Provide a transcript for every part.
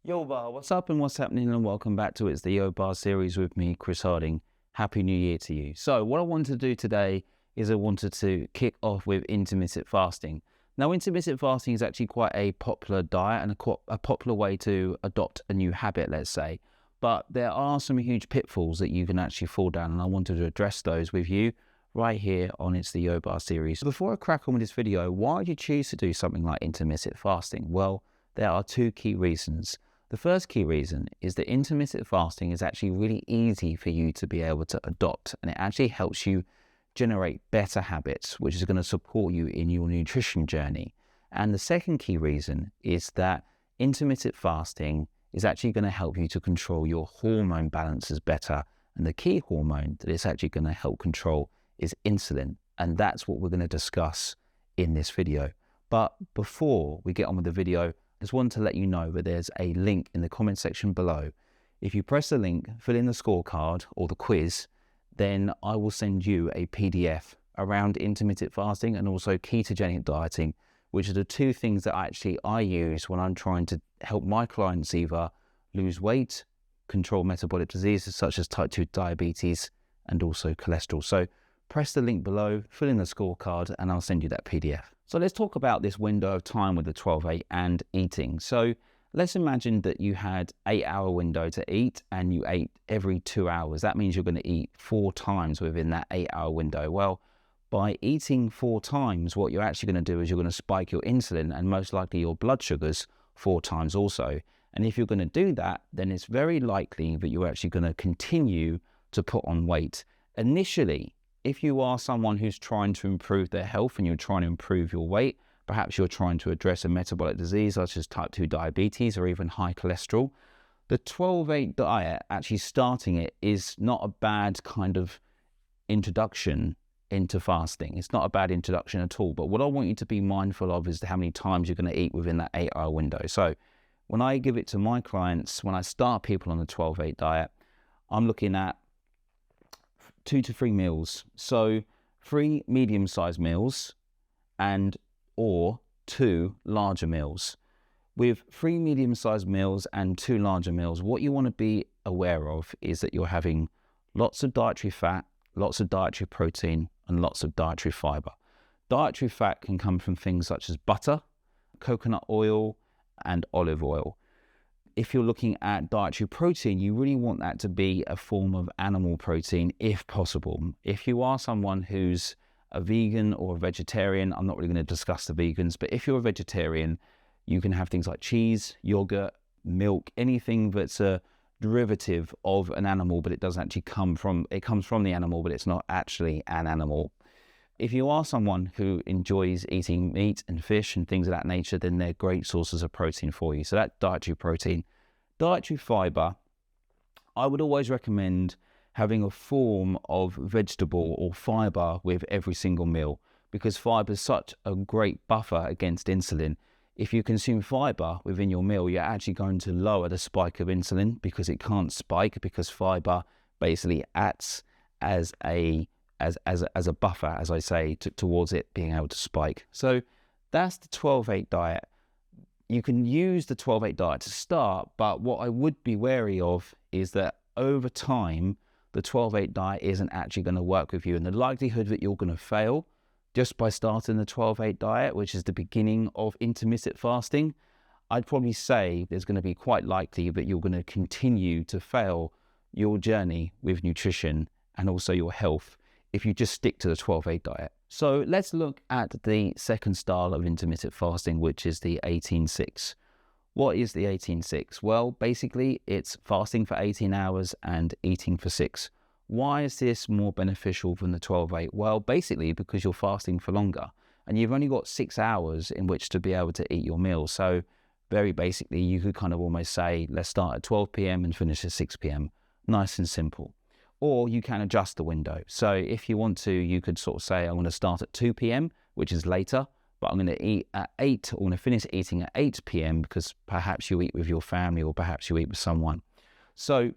Yo bar, what's up and what's happening, and welcome back to It's the Yo series with me, Chris Harding. Happy New Year to you. So what I wanted to do today is I wanted to kick off with intermittent fasting. Now, intermittent fasting is actually quite a popular diet and a popular way to adopt a new habit, let's say. But there are some huge pitfalls that you can actually fall down, and I wanted to address those with you right here on It's the Yo series. Before I crack on with this video, why do you choose to do something like intermittent fasting? Well, there are two key reasons. The first key reason is that intermittent fasting is actually really easy for you to be able to adopt, and it actually helps you generate better habits, which is going to support you in your nutrition journey. And the second key reason is that intermittent fasting is actually going to help you to control your hormone balances better. And the key hormone that it's actually going to help control is insulin. And that's what we're going to discuss in this video. But before we get on with the video, I just wanted to let you know that there's a link in the comment section below. If you press the link, fill in the scorecard or the quiz, then I will send you a PDF around intermittent fasting and also ketogenic dieting, which are the two things that I use when I'm trying to help my clients either lose weight, control metabolic diseases such as type 2 diabetes and also cholesterol. So press the link below, fill in the scorecard, and I'll send you that PDF. So let's talk about this window of time with the 12-8 and eating. So let's imagine that you had 8-hour window to eat and you ate every 2 hours. That means you're going to eat 4 times within that 8-hour window. Well, by eating 4 times, what you're actually going to do is you're going to spike your insulin and most likely your blood sugars 4 times also. And if you're going to do that, then it's very likely that you're actually going to continue to put on weight. Initially, if you are someone who's trying to improve their health and you're trying to improve your weight, perhaps you're trying to address a metabolic disease such as type 2 diabetes or even high cholesterol, the 12-8 diet, actually starting it, is not a bad kind of introduction into fasting. It's not a bad introduction at all. But what I want you to be mindful of is how many times you're going to eat within that 8-hour window. So when I give it to my clients, when I start people on the 12-8 diet, I'm looking at 2 to 3 meals. So 3 medium-sized meals or 2 larger meals. With 3 medium-sized meals and 2 larger meals, what you want to be aware of is that you're having lots of dietary fat, lots of dietary protein, and lots of dietary fibre. Dietary fat can come from things such as butter, coconut oil, and olive oil. If you're looking at dietary protein, you really want that to be a form of animal protein if possible. If you are someone who's a vegan or a vegetarian, I'm not really going to discuss the vegans, but if you're a vegetarian, you can have things like cheese, yogurt, milk, anything that's a derivative of an animal, but it doesn't actually come from the animal, but it's not actually an animal. If you are someone who enjoys eating meat and fish and things of that nature, then they're great sources of protein for you. So that's dietary protein. Dietary fibre, I would always recommend having a form of vegetable or fibre with every single meal, because fibre is such a great buffer against insulin. If you consume fibre within your meal, you're actually going to lower the spike of insulin because it can't spike, because fibre basically acts as a buffer, as I say, towards it being able to spike. So that's the 12-8 diet. You can use the 12-8 diet to start, but what I would be wary of is that over time, the 12-8 diet isn't actually going to work with you. And the likelihood that you're going to fail just by starting the 12-8 diet, which is the beginning of intermittent fasting, I'd probably say there's going to be quite likely that you're going to continue to fail your journey with nutrition and also your health if you just stick to the 12-8 diet. So let's look at the second style of intermittent fasting, which is the 18-6. What is the 18-6? Well, basically it's fasting for 18 hours and eating for 6. Why is this more beneficial than the 12-8? Well, basically because you're fasting for longer and you've only got 6 hours in which to be able to eat your meal. So very basically, you could kind of almost say, let's start at 12 p.m. and finish at 6 p.m. Nice and simple. Or you can adjust the window. So if you want to, you could sort of say, I'm going to start at 2 p.m., which is later, but I'm going to eat at 8, or I'm going to finish eating at 8 p.m. because perhaps you eat with your family or perhaps you eat with someone. So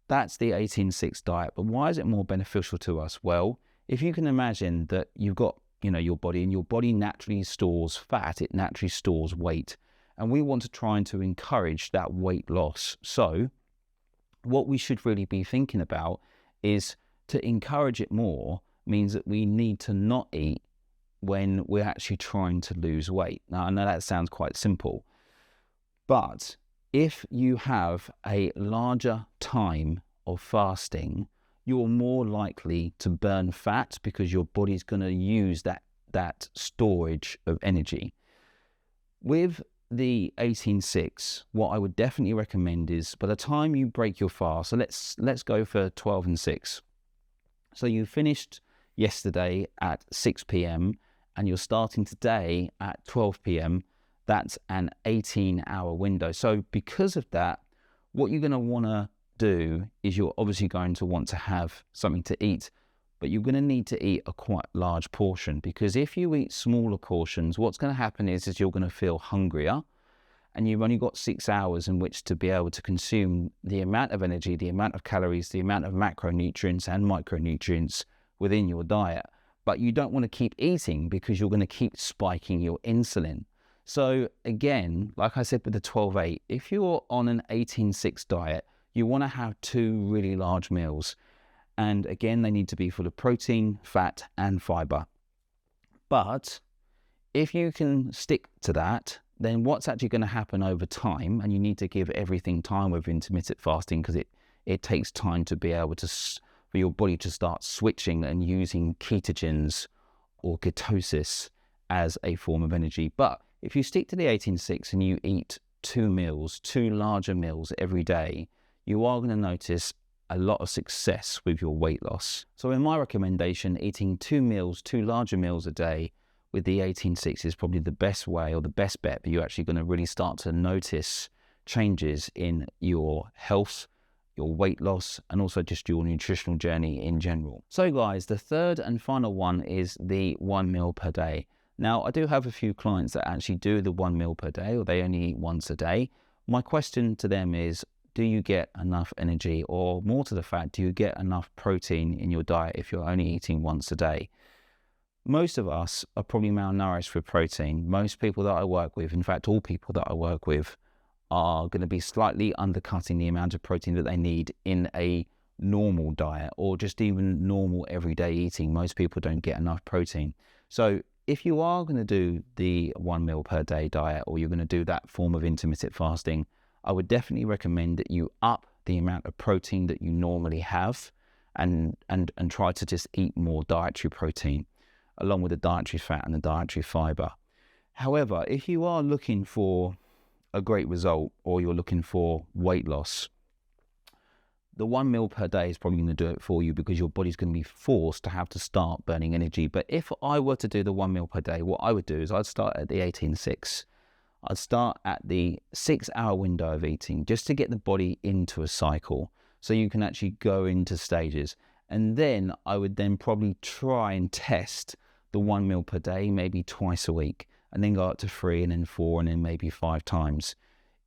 that's the 18-6 diet. But why is it more beneficial to us? Well, if you can imagine that you've got, your body, and your body naturally stores fat, it naturally stores weight. and we want to try and to encourage that weight loss. So what we should really be thinking about is to encourage it more means that we need to not eat when we're actually trying to lose weight. Now, I know that sounds quite simple, but if you have a larger time of fasting, you're more likely to burn fat because your body's going to use that storage of energy. With the 18-6, what I would definitely recommend is by the time you break your fast, so let's go for 12 and 6. So you finished yesterday at 6 p.m. and you're starting today at 12 p.m. That's an 18-hour window. So because of that, what you're going to want to do is you're obviously going to want to have something to eat, but you're going to need to eat a quite large portion, because if you eat smaller portions, what's going to happen is you're going to feel hungrier, and you've only got 6 hours in which to be able to consume the amount of energy, the amount of calories, the amount of macronutrients and micronutrients within your diet. But you don't want to keep eating because you're going to keep spiking your insulin. So again, like I said with the 12-8, if you're on an 18-6 diet, you want to have 2 really large meals. And again, they need to be full of protein, fat, and fiber. But if you can stick to that, then what's actually going to happen over time, and you need to give everything time with intermittent fasting, because it takes time to be able to, for your body to start switching and using ketogens or ketosis as a form of energy. But if you stick to the 18-6 and you eat 2 meals, 2 larger meals every day, you are going to notice a lot of success with your weight loss. So in my recommendation, eating 2 meals, 2 larger meals a day with the 18-6 is probably the best way or the best bet, but you're actually going to really start to notice changes in your health, your weight loss, and also just your nutritional journey in general. So guys, the third and final one is the 1 meal per day. Now, I do have a few clients that actually do the 1 meal per day, or they only eat once a day. My question to them is, do you get enough energy, or more to the fact, do you get enough protein in your diet if you're only eating once a day? Most of us are probably malnourished with protein. Most people that I work with, in fact, all people that I work with, are going to be slightly undercutting the amount of protein that they need in a normal diet, or just even normal everyday eating. Most people don't get enough protein. So if you are going to do the 1 meal per day diet, or you're going to do that form of intermittent fasting, I would definitely recommend that you up the amount of protein that you normally have, and try to just eat more dietary protein along with the dietary fat and the dietary fiber. However, if you are looking for a great result, or you're looking for weight loss, the 1 meal per day is probably going to do it for you, because your body's going to be forced to have to start burning energy. But if I were to do the 1 meal per day, what I would do is I'd start at the 18-6. I'd start at the 6-hour window of eating, just to get the body into a cycle, so you can actually go into stages. And then I would then probably try and test the 1 meal per day, maybe twice a week, and then go up to 3, and then 4, and then maybe 5 times.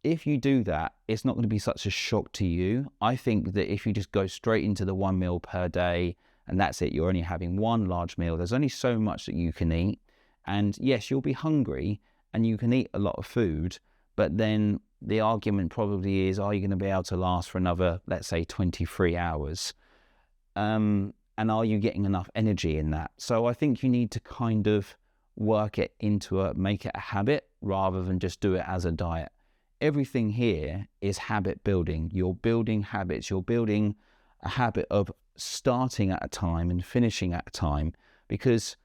If you do that, it's not going to be such a shock to you. I think that if you just go straight into the 1 meal per day, and that's it, you're only having 1 large meal, there's only so much that you can eat. And yes, you'll be hungry, and you can eat a lot of food, but then the argument probably is, are you going to be able to last for another, let's say, 23 hours? And are you getting enough energy in that? So I think you need to kind of work it into make it a habit, rather than just do it as a diet. Everything here is habit building. You're building habits. You're building a habit of starting at a time and finishing at a time, because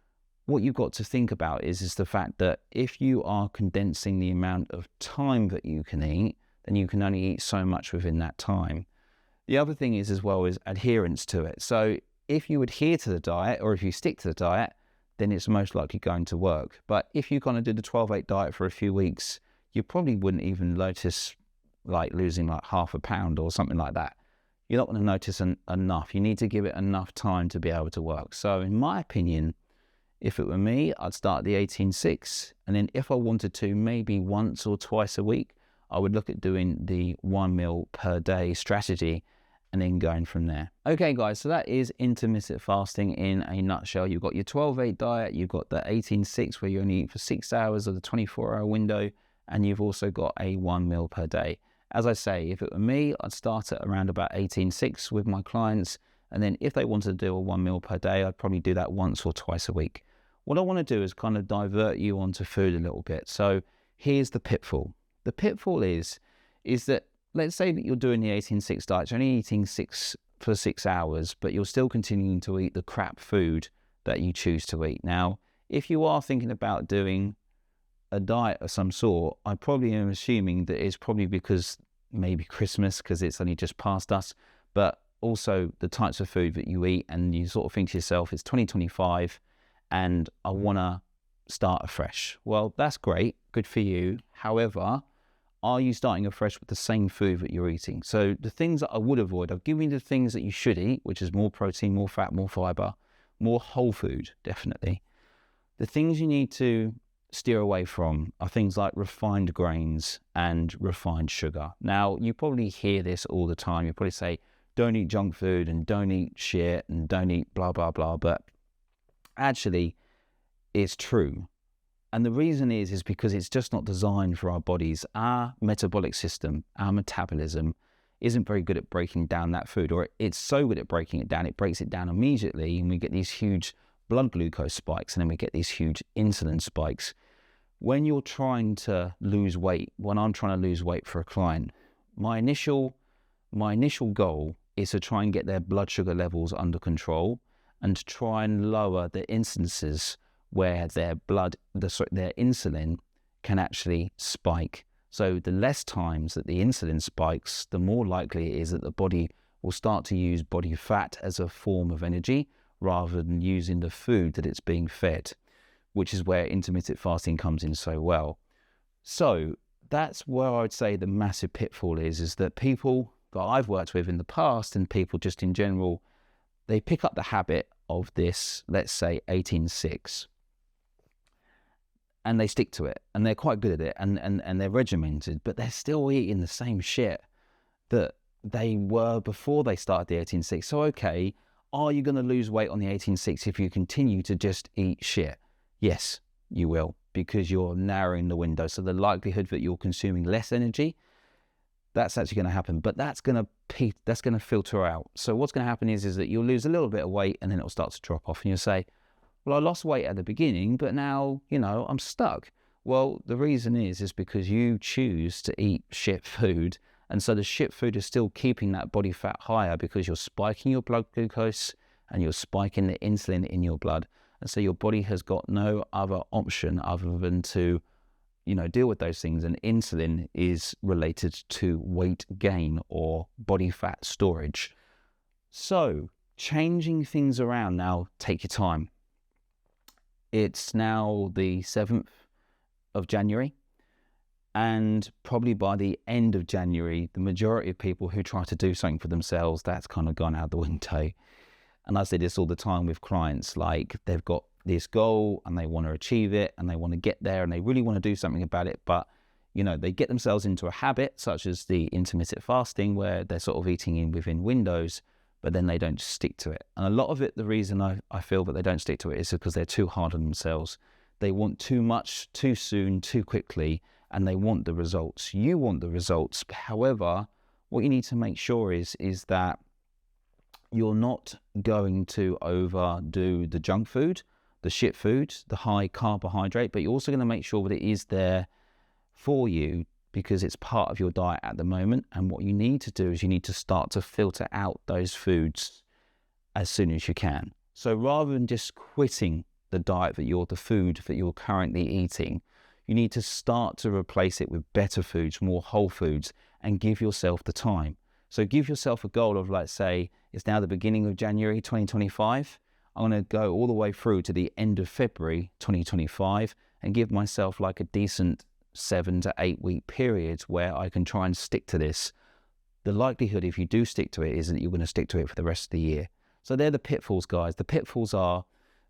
what you've got to think about is the fact that if you are condensing the amount of time that you can eat, then you can only eat so much within that time. The other thing is as well is adherence to it. So if you adhere to the diet, or if you stick to the diet, then it's most likely going to work. But if you kind of do the 12-8 diet for a few weeks, you probably wouldn't even notice like losing like half a pound or something like that. You're not going to notice enough. You need to give it enough time to be able to work. So in my opinion, if it were me, I'd start at the 18-6, and then if I wanted to, maybe once or twice a week, I would look at doing the 1 meal per day strategy, and then going from there. Okay guys, so that is intermittent fasting in a nutshell. You've got your 12-8 diet, you've got the 18-6 where you only eat for 6 hours of the 24-hour window, and you've also got a 1 meal per day. As I say, if it were me, I'd start at around about 18.6 with my clients. And then if they wanted to do a 1 meal per day, I'd probably do that once or twice a week. What I want to do is kind of divert you onto food a little bit. So here's the pitfall. The pitfall is that, let's say that you're doing the 18.6 diet, you're only eating for 6 hours, but you're still continuing to eat the crap food that you choose to eat. Now, if you are thinking about doing a diet of some sort, I probably am assuming that it's probably because maybe Christmas, because it's only just past us, but also the types of food that you eat, and you sort of think to yourself, it's 2025 and I want to start afresh. Well, that's great, good for you. However, are you starting afresh with the same food that you're eating? So the things that I would avoid, I've given you the things that you should eat, which is more protein, more fat, more fibre, more whole food, definitely. The things you need to steer away from are things like refined grains and refined sugar. Now, you probably hear this all the time. You probably say, don't eat junk food and don't eat shit and don't eat blah, blah, blah. But actually, it's true. And the reason is because it's just not designed for our bodies. Our metabolic system, our metabolism isn't very good at breaking down that food, or it's so good at breaking it down, it breaks it down immediately, and we get these huge blood glucose spikes, and then we get these huge insulin spikes. When you're trying to lose weight, when I'm trying to lose weight for a client, my initial goal is to try and get their blood sugar levels under control and to try and lower the instances where their insulin can actually spike. So the less times that the insulin spikes, the more likely it is that the body will start to use body fat as a form of energy rather than using the food that it's being fed, which is where intermittent fasting comes in so well. So that's where I would say the massive pitfall is that people that I've worked with in the past, and people just in general, they pick up the habit of this, let's say 18.6, and they stick to it, and they're quite good at it, and they're regimented, but they're still eating the same shit that they were before they started the 18.6. So okay, are you going to lose weight on the 18.6 if you continue to just eat shit? Yes, you will, because you're narrowing the window. So the likelihood that you're consuming less energy, that's actually going to happen, but that's going to filter out. So what's going to happen is that you'll lose a little bit of weight, and then it'll start to drop off, and you'll say, well, I lost weight at the beginning, but now, I'm stuck. Well, the reason is because you choose to eat shit food, and so the shit food is still keeping that body fat higher because you're spiking your blood glucose and you're spiking the insulin in your blood. And so your body has got no other option other than to, deal with those things. And insulin is related to weight gain or body fat storage. So changing things around now, take your time. It's now the 7th of January. And probably by the end of January, the majority of people who try to do something for themselves, that's kind of gone out the window. And I say this all the time with clients, like they've got this goal and they want to achieve it and they want to get there and they really want to do something about it. But, they get themselves into a habit such as the intermittent fasting where they're sort of eating within windows, but then they don't stick to it. And a lot of it, the reason I feel that they don't stick to it is because they're too hard on themselves. They want too much, too soon, too quickly, and they want the results. You want the results. However, what you need to make sure is that you're not going to overdo the junk food, the shit food, the high carbohydrate, but you're also going to make sure that it is there for you because it's part of your diet at the moment. And what you need to do is you need to start to filter out those foods as soon as you can. So rather than just quitting the food that you're currently eating, you need to start to replace it with better foods, more whole foods, and give yourself the time. So give yourself a goal of, let's say, it's now the beginning of January 2025. I'm going to go all the way through to the end of February 2025 and give myself like a decent 7 to 8 week period where I can try and stick to this. The likelihood, if you do stick to it, is that you're going to stick to it for the rest of the year. So they're the pitfalls, guys. The pitfalls are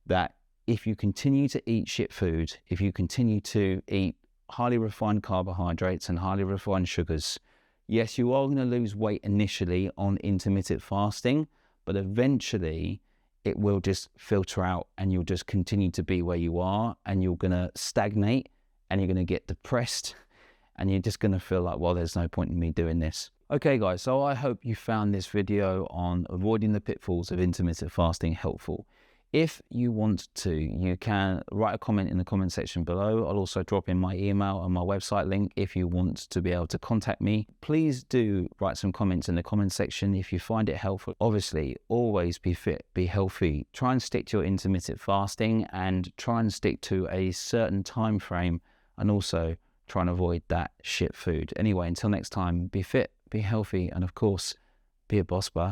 that if you continue to eat shit food, if you continue to eat highly refined carbohydrates and highly refined sugars, yes, you are going to lose weight initially on intermittent fasting, but eventually it will just filter out and you'll just continue to be where you are and you're going to stagnate and you're going to get depressed and you're just going to feel like, well, there's no point in me doing this. Okay guys, so I hope you found this video on avoiding the pitfalls of intermittent fasting helpful. If you want to, you can write a comment in the comment section below. I'll also drop in my email and my website link if you want to be able to contact me. Please do write some comments in the comment section if you find it helpful. Obviously, always be fit, be healthy. Try and stick to your intermittent fasting and try and stick to a certain time frame, and also try and avoid that shit food. Anyway, until next time, be fit, be healthy, and of course, be a boss bar.